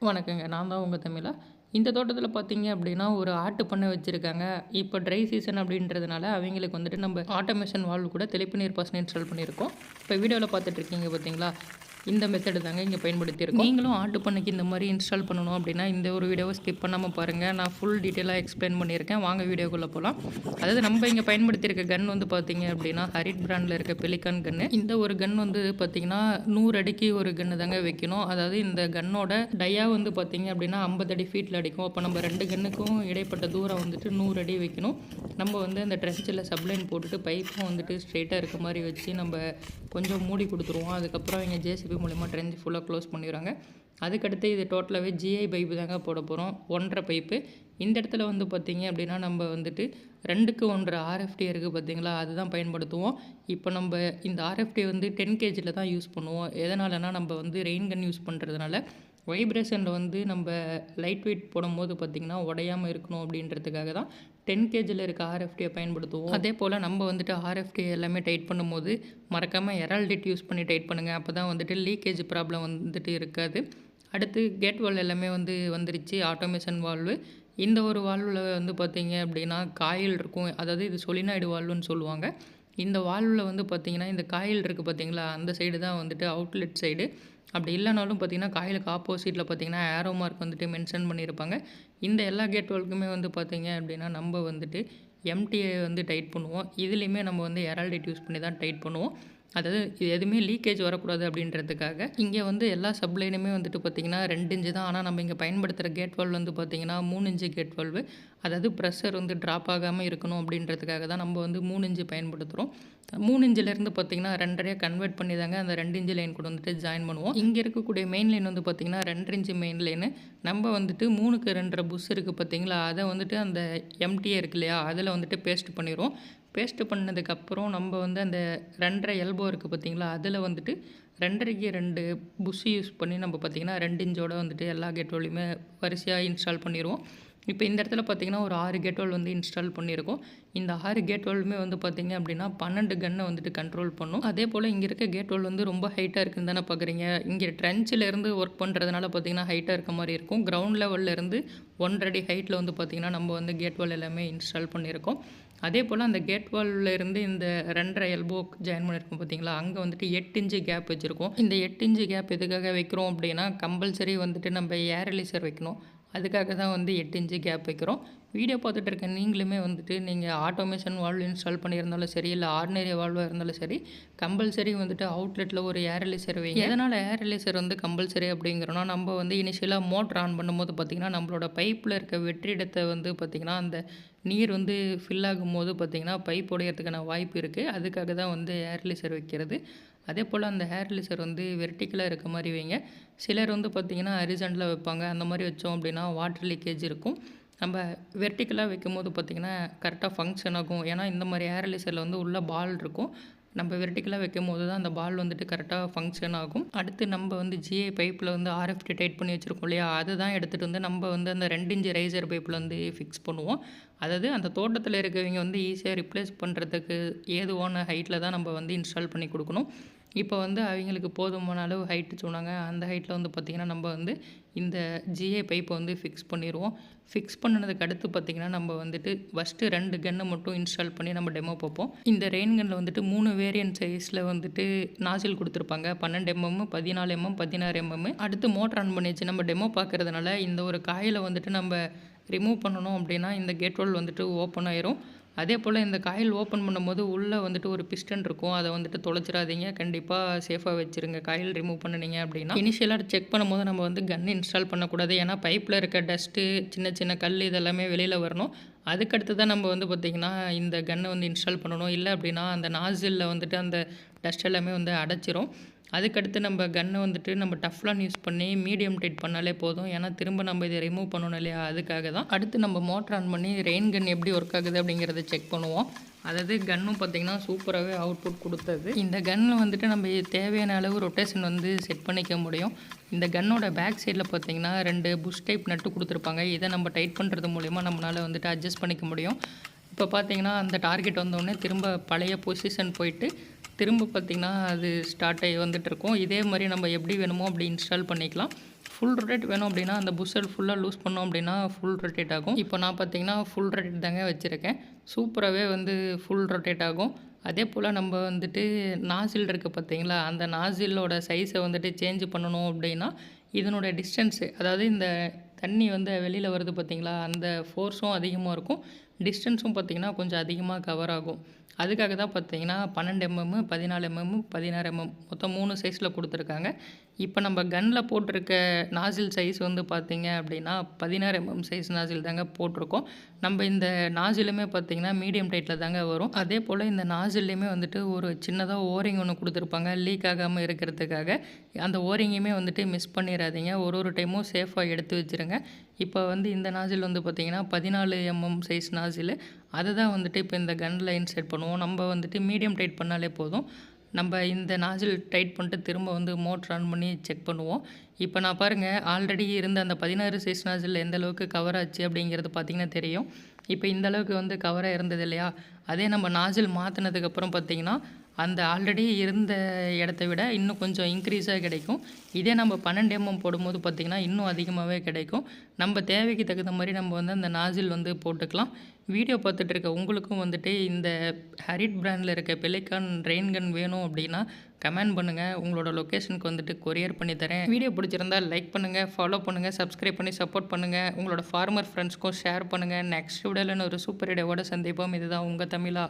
வணக்கங்க. நான் தான் உங்க தமிழா. இந்த தோட்டத்தில பார்த்தீங்க அப்படின்னா, ஒரு ஆட்டு பண்ணை வச்சிருக்காங்க. இப்போ ட்ரை சீசன் அப்படின்றதுனால, அவைங்களுக்கு வந்துட்டு நம்ம ஆட்டோமேஷன் வால்வு கூட தெளிப்பு நீர் பாசனம் இன்ஸ்டால் பண்ணியிருக்கோம். இப்போ வீடியோல பார்த்துட்டு இருக்கீங்க பார்த்தீங்களா? இந்த மெத்தடு தாங்க இங்கே பயன்படுத்தியிருக்கோம். நீங்களும் ஆட்டு பண்ணைக்கு இந்த மாதிரி இன்ஸ்டால் பண்ணணும் அப்படின்னா, இந்த ஒரு வீடியோவை ஸ்கிப் பண்ணாமல் பாருங்கள். நான் ஃபுல் டீட்டெயிலாக எக்ஸ்பிளைன் பண்ணியிருக்கேன். வாங்க வீடியோக்குள்ளே போகலாம். அதாவது நம்ம இங்கே பயன்படுத்தியிருக்க கன் வந்து பார்த்தீங்க அப்படின்னா, ஹரிட் பிராண்டில் இருக்க பெலிகான் கன்னு. இந்த ஒரு கன் வந்து பார்த்தீங்கன்னா 100 அடிக்கு ஒரு கன்று தாங்க வைக்கணும். அதாவது இந்த கன்னோட டையா வந்து பார்த்தீங்க அப்படின்னா 50 அடி ஃபீட்டில் அடிக்கும். அப்போ நம்ம 2 கன்னுக்கும் இடைப்பட்ட தூரம் வந்துட்டு 100 அடி வைக்கணும். நம்ம வந்து அந்த ட்ரென்ச்சில் சப்ளைன் போட்டுட்டு பைப்பும் வந்துட்டு ஸ்ட்ரெயிட்டாக இருக்க மாதிரி வச்சு நம்ம கொஞ்சம் மூடி கொடுத்துருவோம். அதுக்கப்புறம் இங்கே ஜேசிபி மூலிமா ட்ரென்ச் ஃபுல்லாக க்ளோஸ் பண்ணிடுறாங்க. அதுக்கடுத்து இது டோட்டலாகவே ஜிஐ பைப்பு தாங்க போட போகிறோம். 1.5 பைப்பு. இந்த இடத்துல வந்து பார்த்திங்க அப்படின்னா நம்ம வந்துட்டு 2க்கு 1 ஆர்எஃப்டி இருக்குது பார்த்தீங்களா, அதுதான் பயன்படுத்துவோம். இப்போ நம்ம இந்த ஆர்எஃப்டி வந்து 10 கேஜியில் தான் யூஸ் பண்ணுவோம். எதனாலனா நம்ம வந்து ரெயின் கன் யூஸ் பண்ணுறதுனால வைப்ரேஷனில் வந்து நம்ம லைட் வெயிட் போடும்போது பார்த்திங்கன்னா உடையாமல் இருக்கணும் அப்படின்றதுக்காக தான் 10 கேஜியில் இருக்க ஆர்எஃப்டியை பயன்படுத்துவோம். அதே போல் நம்ம வந்துட்டு ஆர்எஃப்டி எல்லாமே டைட் பண்ணும்போது மறக்காமல் எரால்டிட் யூஸ் பண்ணி டைட் பண்ணுங்கள். அப்போ தான் வந்துட்டு லீக்கேஜ் ப்ராப்ளம் வந்துட்டு இருக்காது. அடுத்து கேட் வால்வ் எல்லாமே வந்துருச்சு. Automation valve. இந்த ஒரு வால்வில் வந்து பார்த்திங்க அப்படின்னா காயில் இருக்கும். அதாவது இது சொலினாய்டு வால்வுன்னு சொல்லுவாங்க. இந்த வால்வில் வந்து பார்த்திங்கன்னா இந்த காயில் இருக்குது பார்த்திங்களா, அந்த சைடு தான் வந்துட்டு அவுட்லெட் சைடு. அப்படி இல்லைனாலும் பார்த்திங்கன்னா காயிலுக்கு ஆப்போசிட்டில் பார்த்திங்கன்னா ஏரோ மார்க் வந்துட்டு மென்ஷன் பண்ணியிருப்பாங்க. இந்த எல்லா கேட் வால்வுக்குமே வந்து பார்த்திங்க அப்படின்னா நம்ம வந்துட்டு எம்டிஏ வந்து டைட் பண்ணுவோம். இதுலேயுமே நம்ம வந்து எரால்டிட் யூஸ் பண்ணி தான் டைட் பண்ணுவோம். அதாவது இது எதுவுமே லீக்கேஜ் வரக்கூடாது அப்படின்றதுக்காக. இங்கே வந்து எல்லா சப்ளைனுமே வந்துட்டு பார்த்திங்கன்னா 2 இன்ச்சு தான். ஆனால் நம்ம இங்கே பயன்படுத்துகிற கேட் வால்வ் வந்து பார்த்திங்கன்னா 3 இன்ச்சு கேட் வால்வு. அதாவது ப்ரெஷர் வந்து ட்ராப் ஆகாமல் இருக்கணும் அப்படின்றதுக்காக தான் நம்ம வந்து 3 இன்ச்சு பயன்படுத்துகிறோம். 3 இன்ச்சிலேருந்து பார்த்திங்கன்னா 2.5 கன்வெர்ட் பண்ணி தாங்க அந்த 2 இன்ச்சு லைன் கூட வந்துட்டு ஜாயின் பண்ணுவோம். இங்கே இருக்கக்கூடிய மெயின் லைன் வந்து பார்த்திங்கன்னா 2 இன்ச்சு மெயின் லைனு. நம்ம வந்துட்டு 3க்கு 2.5 புஷ் இருக்குது பார்த்திங்களா, அதை வந்துட்டு அந்த எம்டிஏ இருக்கு இல்லையா, அதில் வந்துட்டு பேஸ்ட் பண்ணிடுவோம். பேஸ்ட்டு பண்ணதுக்கப்புறம் நம்ம வந்து அந்த 2.5 எல்போ இருக்குது பார்த்திங்களா, அதில் வந்துட்டு 2.5க்கு 2 புஷ் யூஸ் பண்ணி நம்ம பார்த்திங்கன்னா 2 இன்ச்சோட வந்துட்டு எல்லா கேட் வால்வுமே வரிசையாக இன்ஸ்டால் பண்ணிடுவோம். இப்போ இந்த இடத்துல பார்த்திங்கன்னா ஒரு 6 கேட் வால்வ் வந்து இன்ஸ்டால் பண்ணியிருக்கோம். இந்த 6 கேட் வால்வுமே வந்து பார்த்திங்க அப்படின்னா 12 கன்னை வந்துட்டு கண்ட்ரோல் பண்ணும். அதே போல் இங்கே இருக்க கேட் வால்வ் வந்து ரொம்ப ஹைட்டாக இருக்குன்னு தானே பார்க்குறீங்க. இங்கே ட்ரென்ச்சிலேருந்து ஒர்க் பண்ணுறதுனால பார்த்திங்கன்னா ஹைட்டாக இருக்க மாதிரி இருக்கும். கிரவுண்ட் லெவல்லேருந்து 1.5 அடி ஹைட்டில் வந்து பார்த்திங்கன்னா நம்ம வந்து கேட் வால் எல்லாமே இன்ஸ்டால் பண்ணியிருக்கோம். அதே போல் அந்த கேட் வால்லேருந்து இந்த 2.5 எல்போ ஜாயின் பண்ணியிருக்கோம் பார்த்திங்களா, அங்கே வந்துட்டு 8 இன்ச்சு கேப் வச்சுருக்கோம். இந்த 8 இன்ச்சு கேப் எதுக்காக வைக்கிறோம் அப்படின்னா, கம்பல்சரி வந்துட்டு நம்ம ஏர் ரிலீசர் வைக்கணும். அதுக்காக தான் வந்து 8 இன்ச்சு கேப் வைக்கிறோம். வீடியோ பார்த்துட்டு இருக்க நீங்களுமே வந்துட்டு நீங்கள் ஆட்டோமேஷன் வால்வ் இன்ஸ்டால் பண்ணியிருந்தாலும் சரி, இல்லை ஆர்டினரி வால்வாக இருந்தாலும் சரி, கம்பல்சரி வந்துட்டு அவுட்லெட்டில் ஒரு ஏர் ரிலீசர் வைங்க. எதனால் ஏர் ரிலீசர் வந்து கம்பல்சரி அப்படிங்கிறோன்னா, நம்ம வந்து இனிஷியலாக மோட்டர் ஆன் பண்ணும்போது பார்த்திங்கன்னா நம்மளோட பைப்பில் இருக்க வெற்றிடத்தை வந்து பார்த்திங்கன்னா அந்த நீர் வந்து ஃபில் ஆகும்போது பார்த்திங்கன்னா பைப் உடையறதுக்கான வாய்ப்பு இருக்குது. அதுக்காக தான் வந்து ஏர் ரிலீசர் வைக்கிறது. அதே போல் அந்த ஏர் ரிலீசர் வந்து வெர்டிக்கலாக இருக்க மாதிரி வைங்க. சிலர் வந்து பார்த்திங்கன்னா ஹரிசாண்டலாக வைப்பாங்க. அந்த மாதிரி வச்சோம் அப்படின்னா வாட்டர் லீக்கேஜ் இருக்கும். நம்ம வெர்டிக்கலாக வைக்கும்போது பார்த்திங்கன்னா கரெக்டாக ஃபங்க்ஷன் ஆகும். ஏன்னா இந்த மாதிரி ஏர் ரிலீசரில் வந்து உள்ள பால் இருக்கும். நம்ம வெர்டிக்கலாக வைக்கும்போது தான் அந்த பால் வந்துட்டு கரெக்டாக ஃபங்க்ஷன் ஆகும். அடுத்து நம்ம வந்து ஜிஐ பைப்பில் வந்து ஆர்எஃப்டி டைட் பண்ணி வச்சுருக்கோம் இல்லையா, அதை தான் எடுத்துகிட்டு வந்து நம்ம வந்து அந்த 2 இன்ச்சு ரைசர் பைப்பில் வந்து ஃபிக்ஸ் பண்ணுவோம். அதாவது அந்த தோட்டத்தில் இருக்கவங்க வந்து ஈஸியாக ரிப்ளேஸ் பண்ணுறதுக்கு ஏதுவான ஹைட்டில் தான் நம்ம வந்து இன்ஸ்டால் பண்ணி கொடுக்கணும். இப்போ வந்து அவங்களுக்கு போதுமான அளவு ஹைட்டு சொன்னாங்க. அந்த ஹைட்டில் வந்து பார்த்திங்கன்னா நம்ம வந்து இந்த ஜிஏ பைப்பை வந்து ஃபிக்ஸ் பண்ணிடுவோம். ஃபிக்ஸ் பண்ணினதுக்கு அடுத்து பார்த்திங்கன்னா நம்ம வந்துட்டு ஃபஸ்ட்டு 2 கன்னை மட்டும் இன்ஸ்டால் பண்ணி நம்ம டெமோ பார்ப்போம். இந்த ரெயின் கன்னில் வந்துட்டு 3 வேரியன்ட் சைஸில் வந்துட்டு நாசில் கொடுத்துருப்பாங்க. 12 mm, 14 mm, 16 mm. அடுத்து மோட்டர் ஆன் பண்ணிச்சு நம்ம டெமோ பார்க்குறதுனால இந்த ஒரு காயில் வந்துட்டு நம்ம ரிமூவ் பண்ணணும் அப்படின்னா இந்த கேட் வால்வ் வந்துட்டு ஓப்பன் ஆயிரும். அதே போல் இந்த காயில் ஓப்பன் பண்ணும்போது உள்ளே வந்துட்டு ஒரு பிஸ்டன் இருக்கும். அதை வந்துட்டு தொலைச்சிடாதீங்க. கண்டிப்பாக சேஃபாக வச்சுருங்க காயில் ரிமூவ் பண்ணினீங்க அப்படின்னா. இனிஷியலாக செக் பண்ணும்போது நம்ம வந்து கன் இன்ஸ்டால் பண்ணக்கூடாது. ஏன்னா பைப்பில் இருக்க டஸ்ட்டு, சின்ன சின்ன கல் இதெல்லாமே வெளியில் வரணும். அதுக்கடுத்து தான் நம்ம வந்து பார்த்திங்கன்னா இந்த கன்னை வந்து இன்ஸ்டால் பண்ணணும். இல்லை அப்படின்னா அந்த நாசிலில் வந்துட்டு அந்த டஸ்ட் எல்லாமே வந்து அடைச்சிரும். அதுக்கடுத்து நம்ம கன்னை வந்துட்டு நம்ம டஃப்லான் யூஸ் பண்ணி மீடியம் டைட் பண்ணாலே போதும். ஏன்னா திரும்ப நம்ம இதை ரிமூவ் பண்ணணும் இல்லையா, அதுக்காக தான். அடுத்து நம்ம மோட்டர் ஆன் பண்ணி ரெயின் கன் எப்படி ஒர்க் ஆகுது அப்படிங்கிறத செக் பண்ணுவோம். அதாவது கன்னும் பார்த்திங்கன்னா சூப்பராகவே அவுட்புட் கொடுத்தது. இந்த கன்னில் வந்துட்டு நம்ம தேவையான அளவு ரொட்டேஷன் வந்து செட் பண்ணிக்க முடியும். இந்த கன்னோட பேக் சைடில் பார்த்திங்கன்னா 2 புஷ் டைப் நட்டு கொடுத்துருப்பாங்க. இதை நம்ம டைட் பண்ணுறது மூலிமா நம்மளால் வந்துட்டு அட்ஜஸ்ட் பண்ணிக்க முடியும். இப்போ பார்த்திங்கன்னா அந்த டார்கெட் வந்தோடனே திரும்ப பழைய பொசிஷன் போயிட்டு திரும்ப பார்த்திங்கன்னா அது ஸ்டார்ட் ஆகி வந்துட்டுருக்கும். இதே மாதிரி நம்ம எப்படி வேணுமோ அப்படி இன்ஸ்டால் பண்ணிக்கலாம். ஃபுல் ரொட்டேட் வேணும் அப்படின்னா அந்த புஷல் ஃபுல்லாக லூஸ் பண்ணோம் அப்படின்னா ஃபுல் ரொட்டேட் ஆகும். இப்போ நான் பார்த்தீங்கன்னா ஃபுல் ரொட்டேட் தாங்க வச்சுருக்கேன். சூப்பராகவே வந்து ஃபுல் ரொட்டேட் ஆகும். அதே போல் நம்ம வந்துட்டு நாசில் இருக்குது பார்த்தீங்களா, அந்த நாசிலோட சைஸை வந்துட்டு சேஞ்ச் பண்ணணும் அப்படின்னா இதனோட டிஸ்டன்ஸு, அதாவது இந்த தண்ணி வந்து வெளியில் வருது பார்த்தீங்களா, அந்த ஃபோர்ஸும் அதிகமாக இருக்கும், டிஸ்டன்ஸும் பார்த்திங்கன்னா கொஞ்சம் அதிகமாக கவர் ஆகும். அதுக்காக தான் பார்த்தீங்கன்னா 12 mm, 14 mm, 16 mm மொத்தம் 3 சைஸில் கொடுத்துருக்காங்க. இப்போ நம்ம கன்னில் போட்டிருக்க நாசில் சைஸ் வந்து பார்த்திங்க அப்படின்னா 16 mm சைஸ் நாசில் தாங்க போட்டிருக்கோம். நம்ம இந்த நாசிலுமே பார்த்திங்கன்னா மீடியம் டைட்டில் தாங்க வரும். அதே போல் இந்த நாசில்லையுமே வந்துட்டு ஒரு சின்னதாக ஓரிங் ஒன்று கொடுத்துருப்பாங்க லீக் ஆகாமல் இருக்கிறதுக்காக. அந்த ஓரிங்கையுமே வந்துட்டு மிஸ் பண்ணிடாதீங்க. ஒரு டைமும் சேஃபாக எடுத்து வச்சுருங்க. இப்போ வந்து இந்த நாசில் வந்து பார்த்திங்கன்னா 14 mm சைஸ் நாசில், அதை தான் வந்துட்டு இப்போ இந்த கன்னில் இன்சர்ட் பண்ணுவோம். நம்ம வந்துட்டு மீடியம் டைட் பண்ணாலே போதும். நம்ம இந்த நாசில் டைட் பண்ணிட்டு திரும்ப வந்து மோட்ரு ஆன் பண்ணி செக் பண்ணுவோம். இப்போ நான் பாருங்கள், ஆல்ரெடி இருந்த அந்த 16 சைஸ் நாசில் எந்த அளவுக்கு கவர் ஆச்சு அப்படிங்கிறது பார்த்திங்கன்னா தெரியும். இப்போ இந்த அளவுக்கு வந்து கவராக இருந்தது இல்லையா, அதே நம்ம நாசில் மாற்றினதுக்கப்புறம் பார்த்திங்கன்னா அந்த ஆல்ரெடி இருந்த இடத்த விட இன்னும் கொஞ்சம் இன்க்ரீஸாக கிடைக்கும். இதே நம்ம 12 mm போடும்போது பார்த்திங்கன்னா இன்னும் அதிகமாகவே கிடைக்கும். நம்ம தேவைக்கு தகுந்த மாதிரி நம்ம வந்து அந்த நாசில் வந்து போட்டுக்கலாம். வீடியோ பார்த்துட்டு இருக்க உங்களுக்கும் வந்துட்டு இந்த ஹரிட் பிராண்டில் இருக்க பெலிகான் ரெயின் கன் வேணும் அப்படின்னா கமெண்ட் பண்ணுங்கள். உங்களோட லொக்கேஷனுக்கு வந்துட்டு கொரியர் பண்ணி தரேன். வீடியோ பிடிச்சிருந்தால் லைக் பண்ணுங்கள், ஃபாலோ பண்ணுங்கள், சப்ஸ்கிரைப் பண்ணி சப்போர்ட் பண்ணுங்கள். உங்களோட ஃபார்மர் ஃப்ரெண்ட்ஸ்க்கும் ஷேர் பண்ணுங்கள். நெக்ஸ்ட் வீடியோவில் ஒரு சூப்பர் வீடியோவோட சந்திப்போம். இதுதான் உங்கள் தமிழா.